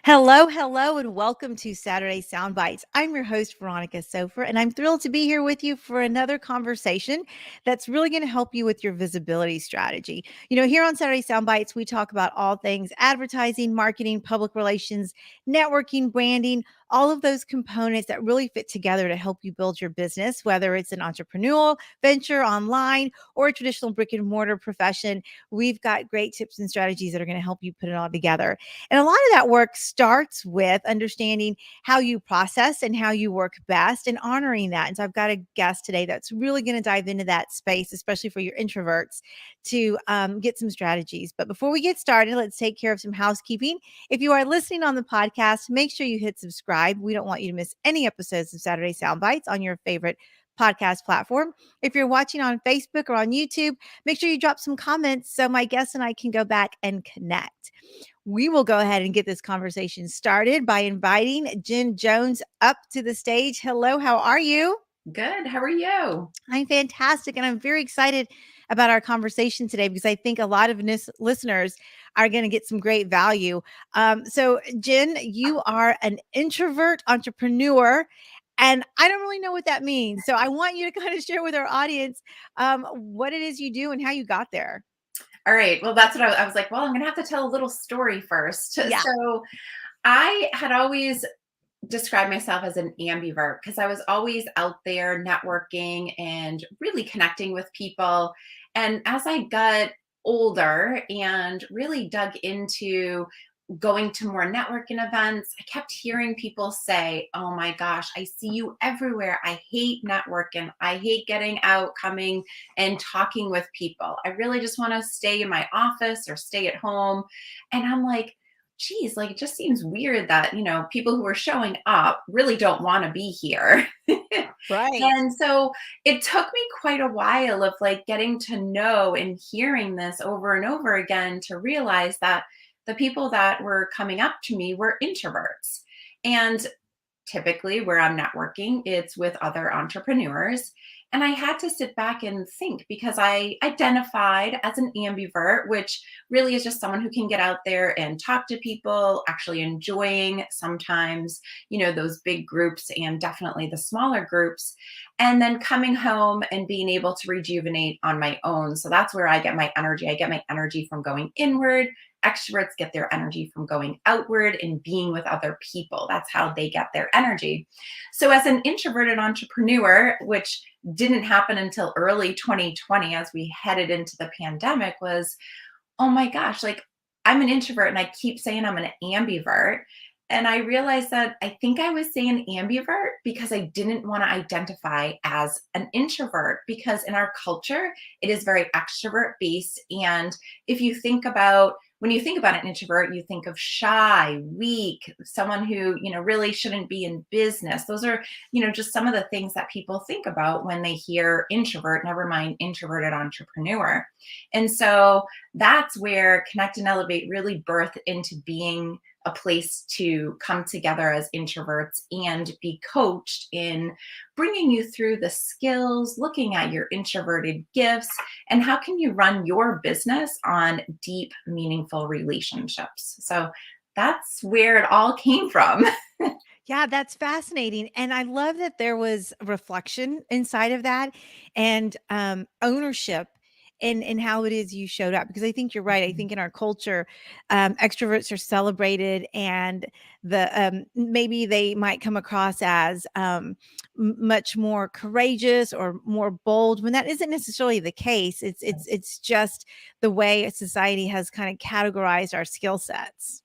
Hello, hello, and welcome to Saturday Soundbites. I'm your host, Veronica, and I'm thrilled to be here with you for another conversation that's really going to help you with your visibility strategy. Here on Saturday Soundbites, we talk about all things advertising, marketing, public relations, networking, branding, all of those components that really fit together to help you build your business, whether it's an entrepreneurial venture online or a traditional brick and mortar profession. We've got great tips and strategies that are going to help you put it all together. And a lot of that work starts with understanding how you process and how you work best and honoring that. And so I've got a guest today that's really going to dive into that space, especially for your introverts, to get some strategies. But before we get started, let's take care of some housekeeping. If you are listening on the podcast, make sure you hit subscribe. We don't want you to miss any episodes of Saturday Soundbites on your favorite podcast platform. If you're watching on Facebook or on YouTube, make sure you drop some comments so my guests and I can go back and connect. We will go ahead and get this conversation started by inviting Jen Jones up to the stage. Hello, how are you? Good. How are you? I'm fantastic. And I'm very excited about our conversation today because I think a lot of listeners are going to get some great value. So, Jen, you are an introvert entrepreneur. And I don't really know what that means. So I want you to kind of share with our audience what it is you do and how you got there. All right. Well, that's what I was like. Well, I'm going to have to tell a little story first. Yeah. So, I had always described myself as an ambivert because I was always out there networking and really connecting with people. And as I got older and really dug into going to more networking events, I kept hearing people say, "Oh my gosh, I see you everywhere. I hate networking. I hate getting out, coming and talking with people. I really just want to stay in my office or stay at home." And I'm like, geez, like it just seems weird that, people who are showing up really don't want to be here. Right. And so it took me quite a while of like getting to know and hearing this over and over again to realize that the people that were coming up to me were introverts. And typically where I'm networking, it's with other entrepreneurs. And I had to sit back and think because I identified as an ambivert, which really is just someone who can get out there and talk to people, actually enjoying sometimes, those big groups and definitely the smaller groups. And then coming home and being able to rejuvenate on my own. So that's where I get my energy. I get my energy from going inward. Extroverts get their energy from going outward and being with other people. That's how they get their energy. So, as an introverted entrepreneur, which didn't happen until early 2020 as we headed into the pandemic, was oh my gosh, like I'm an introvert and I keep saying I'm an ambivert. And I realized that I think I was saying ambivert because I didn't want to identify as an introvert because in our culture, it is very extrovert based. And if you think about when you think about an introvert, you think of shy, weak, someone who, really shouldn't be in business. Those are, just some of the things that people think about when they hear introvert, never mind introverted entrepreneur. And so that's where Connect and Elevate really birthed into being a place to come together as introverts and be coached in bringing you through the skills, looking at your introverted gifts, and how can you run your business on deep, meaningful relationships. So that's where it all came from. Yeah, that's fascinating. And I love that there was reflection inside of that and ownership in how it is you showed up. Because I think you're right. I think in our culture, extroverts are celebrated and maybe they might come across as much more courageous or more bold when that isn't necessarily the case. It's just the way society has kind of categorized our skill sets.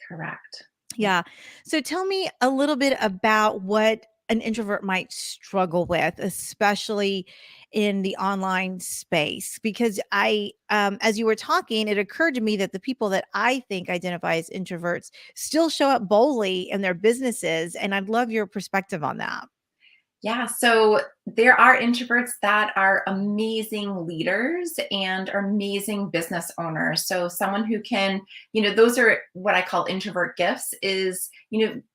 Correct. Yeah. So tell me a little bit about what an introvert might struggle with, especially in the online space. Because as you were talking, it occurred to me that the people that I think identify as introverts still show up boldly in their businesses. And I'd love your perspective on that. Yeah, so there are introverts that are amazing leaders and are amazing business owners. So someone who can, those are what I call introvert gifts is,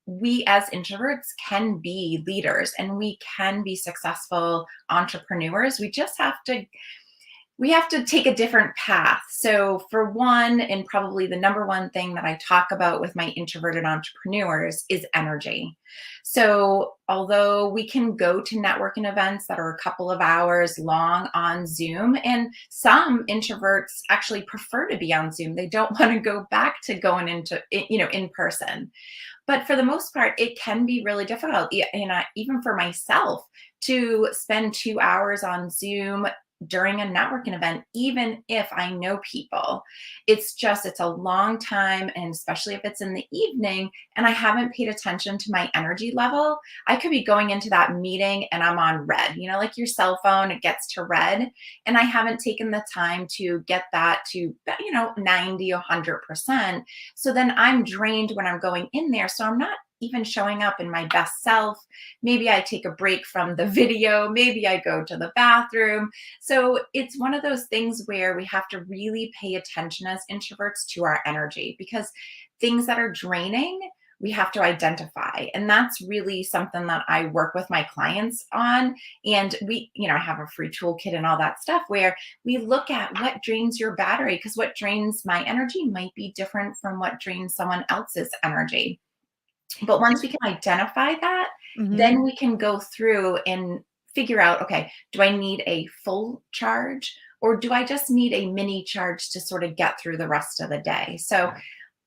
we as introverts can be leaders and we can be successful entrepreneurs. We just have to We have to take a different path. So, for one, and probably the number one thing that I talk about with my introverted entrepreneurs is energy. So, although we can go to networking events that are a couple of hours long on Zoom, and some introverts actually prefer to be on Zoom, they don't want to go back to going into, in person. But for the most part, it can be really difficult, even for myself, to spend 2 hours on Zoom during a networking event, even if I know people. It's a long time. And especially if it's in the evening and I haven't paid attention to my energy level, I could be going into that meeting and I'm on red, like your cell phone, it gets to red. And I haven't taken the time to get that to, 90, 100%. So then I'm drained when I'm going in there. So I'm not even showing up in my best self. Maybe I take a break from the video. Maybe I go to the bathroom. So it's one of those things where we have to really pay attention as introverts to our energy, because things that are draining, we have to identify. And that's really something that I work with my clients on. And I have a free toolkit and all that stuff where we look at what drains your battery, because what drains my energy might be different from what drains someone else's energy. But once we can identify that, Mhm. then we can go through and figure out, okay, do I need a full charge or do I just need a mini charge to sort of get through the rest of the day? So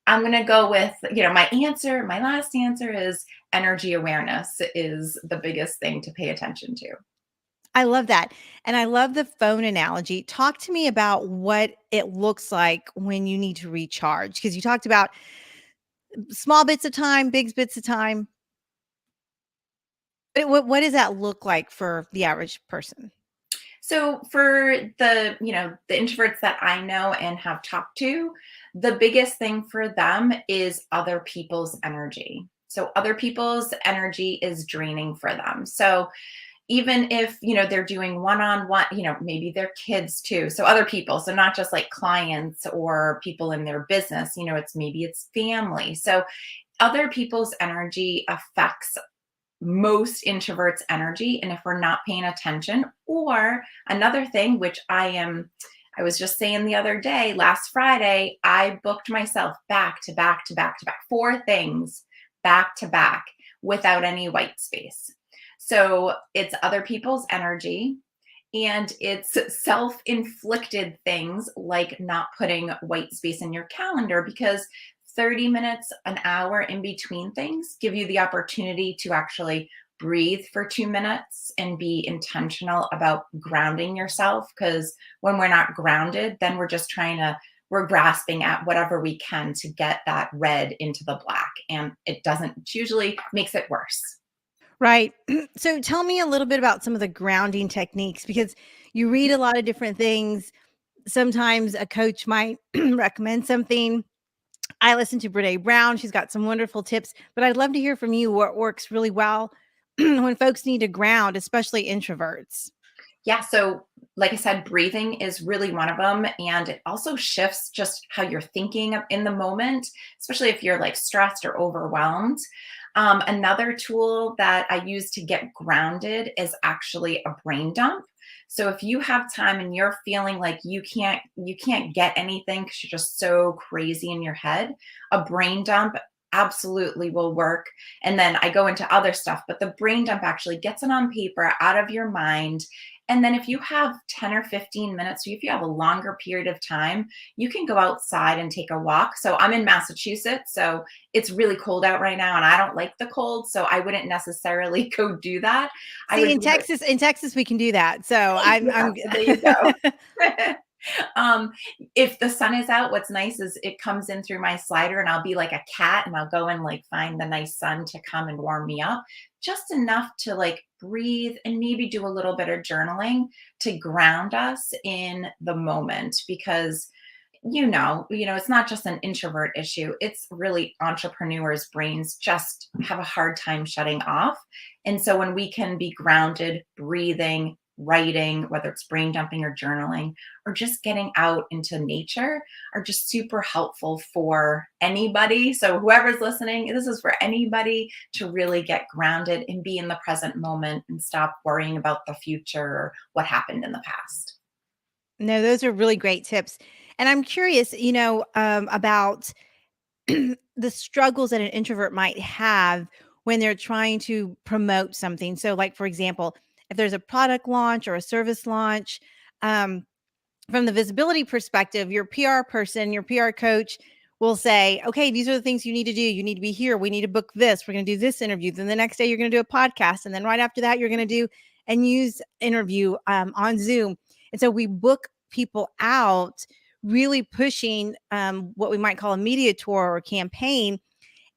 I'm going to go with, my last answer is energy awareness is the biggest thing to pay attention to. I love that, and I love the phone analogy. Talk to me about what it looks like when you need to recharge, because you talked about small bits of time, big bits of time. What does that look like for the average person? So for the introverts that I know and have talked to, the biggest thing for them is other people's energy. So other people's energy is draining for them. So even if, they're doing one-on-one, maybe their kids too. So other people, so not just like clients or people in their business, it's family. So other people's energy affects most introverts' energy. And if we're not paying attention, or another thing, which I was just saying the other day, last Friday, I booked myself back to back to back to back, four things back to back without any white space. So it's other people's energy, and it's self inflicted things like not putting white space in your calendar, because 30 minutes, an hour in between things give you the opportunity to actually breathe for 2 minutes and be intentional about grounding yourself. Because when we're not grounded, then we're grasping at whatever we can to get that red into the black. And it doesn't usually makes it worse. Right. So tell me a little bit about some of the grounding techniques, because you read a lot of different things. Sometimes a coach might recommend something. I listen to Brene Brown. She's got some wonderful tips, but I'd love to hear from you what works really well when folks need to ground, especially introverts. Yeah. So, like I said, breathing is really one of them. And it also shifts just how you're thinking in the moment, especially if you're like stressed or overwhelmed. Another tool that I use to get grounded is actually a brain dump. So if you have time and you're feeling like you can't get anything because you're just so crazy in your head, a brain dump absolutely will work. And then I go into other stuff, but the brain dump actually gets it on paper out of your mind. And then if you have 10 or 15 minutes, or if you have a longer period of time, you can go outside and take a walk. So I'm in Massachusetts, so it's really cold out right now and I don't like the cold, so I wouldn't necessarily go do that. I See, would do In Texas, we can do that. So yeah, I'm so there you go. um, if the sun is out, what's nice is it comes in through my slider and I'll be like a cat and I'll go and like find the nice sun to come and warm me up, just enough to like breathe and maybe do a little bit of journaling to ground us in the moment. Because it's not just an introvert issue. It's really entrepreneurs' brains just have a hard time shutting off. And so when we can be grounded, breathing, writing, whether it's brain dumping or journaling, or just getting out into nature, are just super helpful for anybody. So whoever's listening, this is for anybody to really get grounded and be in the present moment and stop worrying about the future or what happened in the past. No, those are really great tips. And I'm curious, about the struggles that an introvert might have when they're trying to promote something. So, like, for example, if there's a product launch or a service launch, um, from the visibility perspective, your PR person, your PR coach will say, okay, these are the things you need to do. You need to be here. We need to book this. We're going to do this interview. Then the next day, you're going to do a podcast. And then right after that, you're going to do a news interview on Zoom. And so we book people out, really pushing what we might call a media tour or campaign.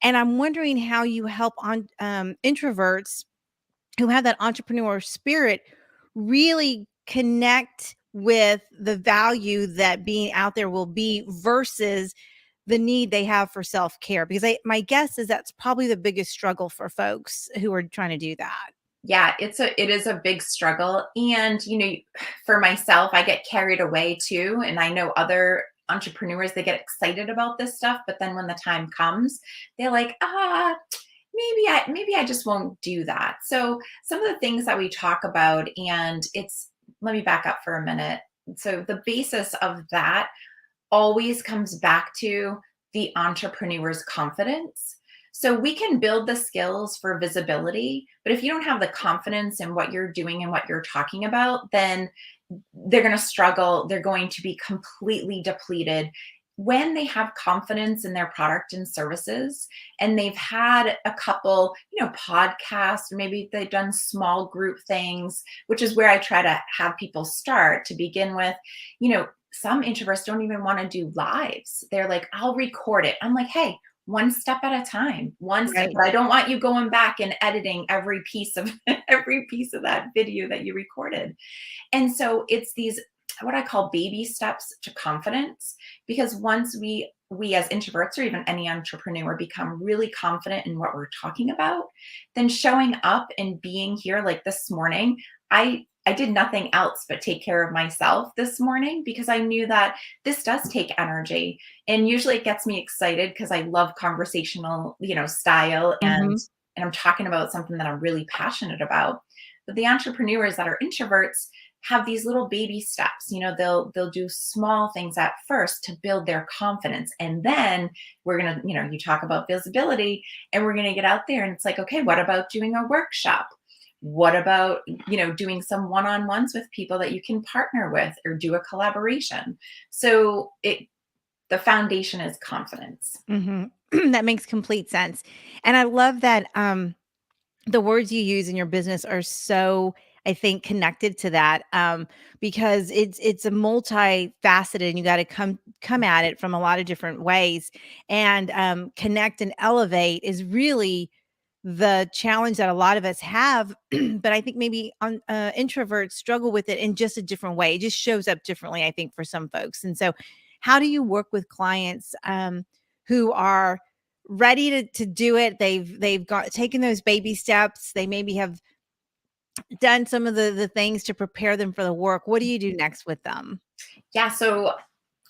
And I'm wondering how you help on introverts who have that entrepreneur spirit really connect with the value that being out there will be versus the need they have for self-care, because my guess is that's probably the biggest struggle for folks who are trying to do that. Yeah, it is a big struggle. And, for myself, I get carried away too. And I know other entrepreneurs, they get excited about this stuff, but then when the time comes, they're like, maybe I just won't do that. So some of the things that we talk about, and let me back up for a minute. So the basis of that always comes back to the entrepreneur's confidence. So we can build the skills for visibility, but if you don't have the confidence in what you're doing and what you're talking about, then they're going to struggle. They're going to be completely depleted. When they have confidence in their product and services, and they've had a couple, podcasts, or maybe they've done small group things, which is where I try to have people start to begin with. Some introverts don't even want to do lives. They're like, I'll record it. I'm like, hey, one step at a time, one step. Right. But I don't want you going back and editing every piece of every piece of that video that you recorded. And so it's these, what I call baby steps to confidence, because once we as introverts, or even any entrepreneur, become really confident in what we're talking about, then showing up and being here, like this morning, I did nothing else but take care of myself this morning, because I knew that this does take energy. And usually it gets me excited because I love conversational, style, and Mhm. I'm talking about something that I'm really passionate about. But the entrepreneurs that are introverts have these little baby steps. They'll do small things at first to build their confidence. And then we're going to, you talk about visibility, and we're going to get out there, and it's like, okay, what about doing a workshop? What about, doing some one-on-ones with people that you can partner with or do a collaboration? So the foundation is confidence. Mhm. That makes complete sense. And I love that the words you use in your business are so, I think, connected to that, because it's a multifaceted, and you got to come at it from a lot of different ways. And connect and elevate is really the challenge that a lot of us have. But I think maybe introverts struggle with it in just a different way. It just shows up differently, I think, for some folks. And so, how do you work with clients who are ready to do it? They've got taken those baby steps. They maybe have done some of the things to prepare them for the work. What do you do next with them? Yeah, so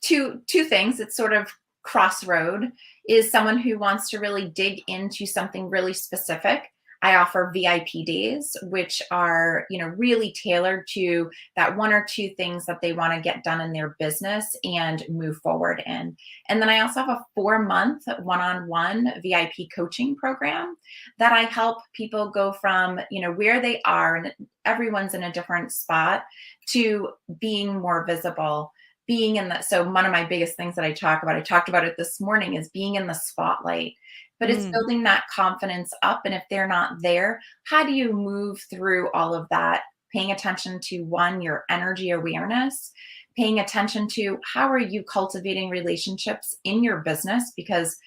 two things. It's sort of crossroad is someone who wants to really dig into something really specific. I offer VIP days, which are, really tailored to that one or two things that they want to get done in their business and move forward in. And then I also have a 4-month one-on-one VIP coaching program that I help people go from, where they are, and everyone's in a different spot, to being more visible, being in the, so one of my biggest things that I talked about it this morning, is being in the spotlight. But it's Mm, building that confidence up. And if they're not there, how do you move through all of that? Paying attention to, one, your energy awareness, paying attention to how are you cultivating relationships in your business, because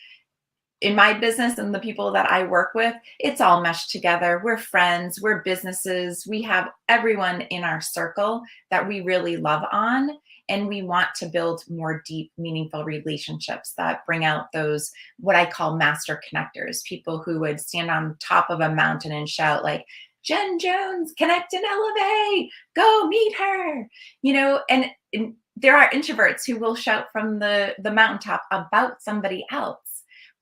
in my business and the people that I work with, it's all meshed together. We're friends, we're businesses, we have everyone in our circle that we really love on. And we want to build more deep, meaningful relationships that bring out those, what I call master connectors, people who would stand on top of a mountain and shout, like, Jen Jones, connect and elevate, go meet her. And there are introverts who will shout from the mountaintop about somebody else.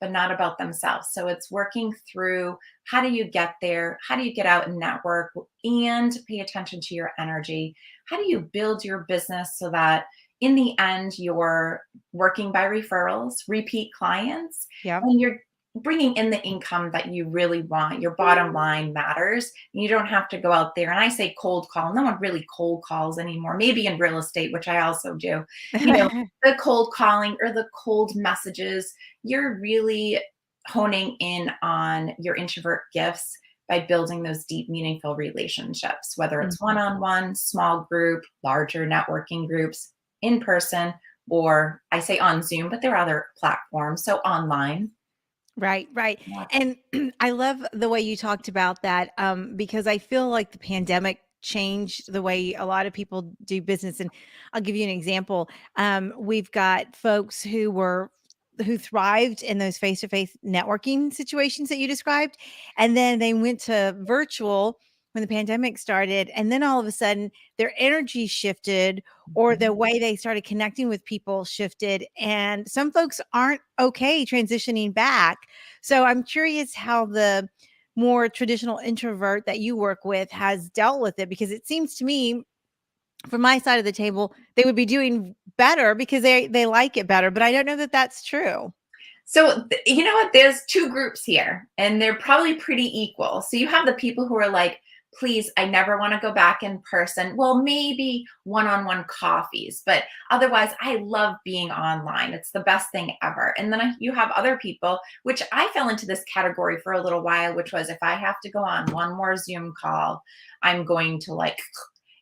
but not about themselves. So it's working through how do you get there? How do you get out and network and pay attention to your energy? How do you build your business so that in the end, you're working by referrals, repeat clients, Yep. and you're bringing in the income that you really want. Your bottom line matters. You don't have to go out there. And I say cold call. No one really cold calls anymore. Maybe in real estate, which I also do. You know, the cold calling or the cold messages, you're really honing in on your introvert gifts by building those deep, meaningful relationships, whether it's one Mhm. on one, small group, larger networking groups, in person, or I say on Zoom, but there are other platforms. So online. Right, right. Yeah. And I love the way you talked about that, because I feel like the pandemic changed the way a lot of people do business. And I'll give you an example. We've got folks who thrived in those face-to-face networking situations that you described, and then they went to virtual when the pandemic started, and then all of a sudden their energy shifted or the Mhm. way they started connecting with people shifted, and some folks aren't okay transitioning back. So I'm curious how the more traditional introvert that you work with has dealt with it, because it seems to me from my side of the table they would be doing better because they like it better, but I don't know that that's true. So, you know what? There's two groups here, and they're probably pretty equal. So, you have the people who are like, please, I never want to go back in person. Well, maybe one on one coffees, but otherwise, I love being online. It's the best thing ever. And then you have other people, which I fell into this category for a little while, which was if I have to go on one more Zoom call, I'm going to like,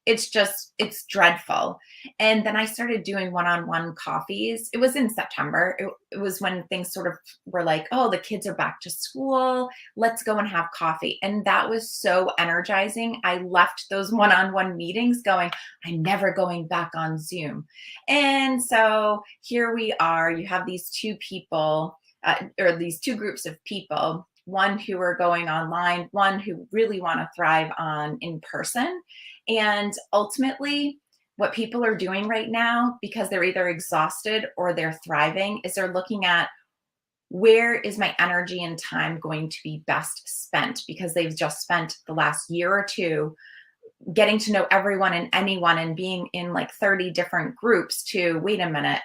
it's dreadful. And then I started doing one-on-one coffees. It was in September. It was when things sort of were like, oh, the kids are back to school. Let's go and have coffee. And that was so energizing. I left those one-on-one meetings going, I'm never going back on Zoom. And so here we are. You have these two people, or these two groups of people, one who are going online, one who really want to thrive on in person. And ultimately, what people are doing right now, because they're either exhausted or they're thriving, is they're looking at where is my energy and time going to be best spent, because they've just spent the last year or two getting to know everyone and anyone and being in like 30 different groups to wait a minute,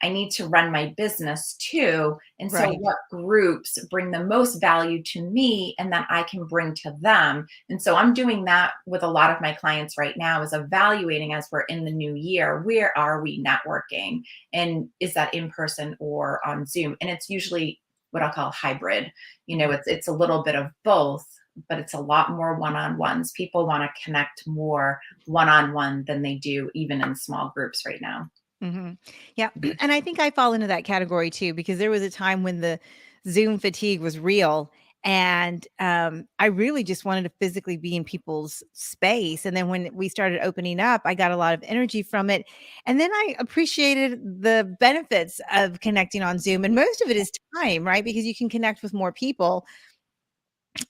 I need to run my business too. And so, Right. what groups bring the most value to me and that I can bring to them? And so, I'm doing that with a lot of my clients right now, is evaluating as we're in the new year, where are we networking? And is that in person or on Zoom? And it's usually what I'll call hybrid. You know, Mhm. it's a little bit of both, but it's a lot more one-on-ones. People want to connect more one-on-one than they do even in small groups right now. Mhm. Yeah, and I think I fall into that category too, because there was a time when the Zoom fatigue was real, and, I really just wanted to physically be in people's space, and then when we started opening up, I got a lot of energy from it, and then I appreciated the benefits of connecting on Zoom, and most of it is time, right? Because you can connect with more people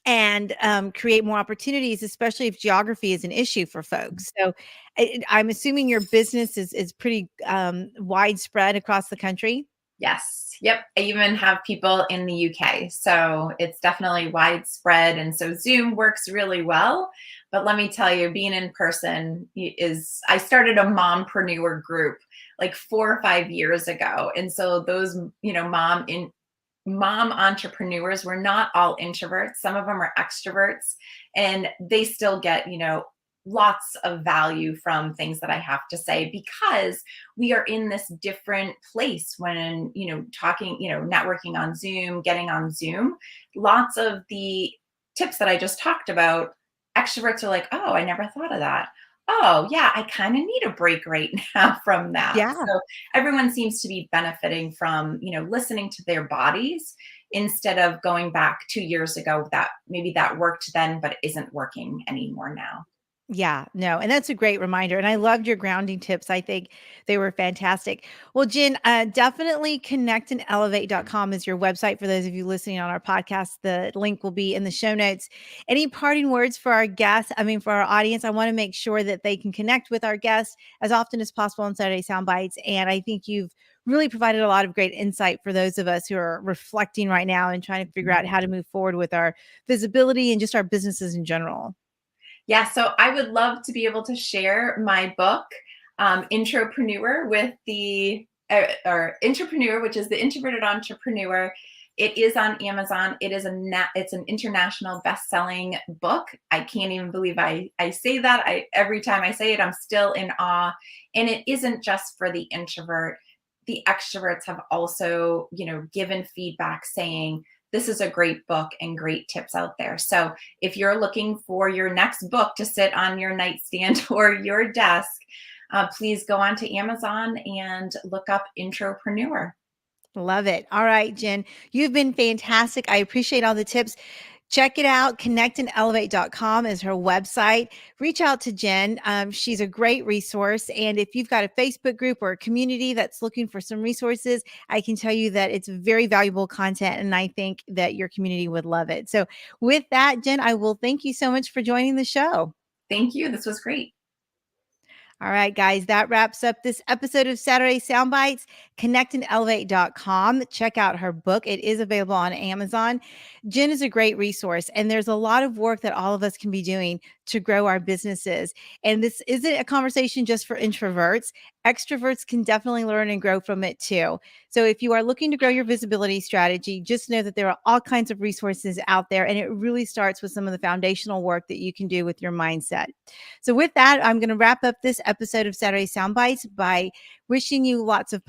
and create more opportunities, especially if geography is an issue for folks. So I'm assuming your business is pretty widespread across the country. Yes. Yep. I even have people in the UK. So it's definitely widespread. And so Zoom works really well. But let me tell you, being in person I started a mompreneur group like 4 or 5 years ago. And so those, mom entrepreneurs were not all introverts. Some of them are extroverts, and they still get, lots of value from things that I have to say, because we are in this different place when, talking, networking on Zoom, getting on Zoom. Lots of the tips that I just talked about, extroverts are like, oh, I never thought of that. Oh, yeah, I kind of need a break right now from that. Yeah. So everyone seems to be benefiting from, listening to their bodies instead of going back 2 years ago that maybe that worked then, but isn't working anymore now. Yeah, no, and that's a great reminder, and I loved your grounding tips. I think they were fantastic. Well, Jen, definitely connectandelevate.com is your website for those of you listening on our podcast. The link will be in the show notes. Any parting words for our guests? I mean, for our audience, I want to make sure that they can connect with our guests as often as possible on Saturday Soundbites, and I think you've really provided a lot of great insight for those of us who are reflecting right now and trying to figure out how to move forward with our visibility and just our businesses in general. Yeah, so I would love to be able to share my book, Intropreneur, with the or Entrepreneur, which is the Introverted Entrepreneur. It is on Amazon. It's an international best-selling book. I can't even believe I say that. I every time I say it, I'm still in awe. And it isn't just for the introvert. The extroverts have also, given feedback saying this is a great book and great tips out there. So if you're looking for your next book to sit on your nightstand or your desk, please go on to Amazon and look up Intropreneur. Love it. All right, Jen, you've been fantastic. I appreciate all the tips. Check it out. Connectandelevate.com is her website. Reach out to Jen. She's a great resource. And if you've got a Facebook group or a community that's looking for some resources, I can tell you that it's very valuable content. And I think that your community would love it. So, with that, Jen, I will thank you so much for joining the show. Thank you. This was great. All right, guys, that wraps up this episode of Saturday Soundbites. Connectandelevate.com. Check out her book. It is available on Amazon. Jen is a great resource, and there's a lot of work that all of us can be doing to grow our businesses. And this isn't a conversation just for introverts. Extroverts can definitely learn and grow from it too. So if you are looking to grow your visibility strategy, just know that there are all kinds of resources out there, and it really starts with some of the foundational work that you can do with your mindset. So with that, I'm going to wrap up this episode of Saturday Soundbites by wishing you lots of